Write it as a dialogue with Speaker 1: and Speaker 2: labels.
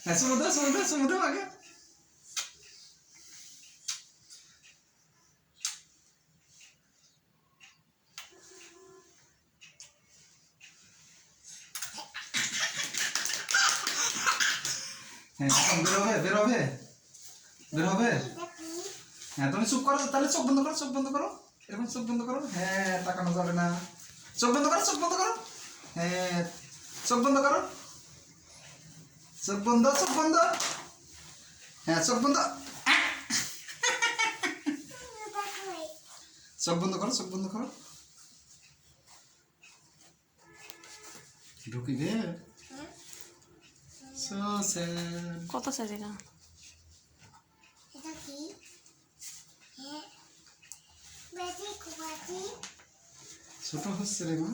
Speaker 1: হ্যাঁ চুমু দাও আগে। হ্যাঁ বেরোবে। হ্যাঁ তুমি চুপ করো, তাহলে চোখ বন্ধ করো এরকম চোখ বন্ধ করো। হ্যাঁ তাকানো যাবে না, চোখ বন্ধ করো হ্যাঁ চোখ বন্ধ করো, চোখ বন্ধ হ্যাঁ চোখ বন্ধ করো ঢুকিবে।
Speaker 2: কত সাইজ এটা?
Speaker 1: ছোট হচ্ছে রে মা।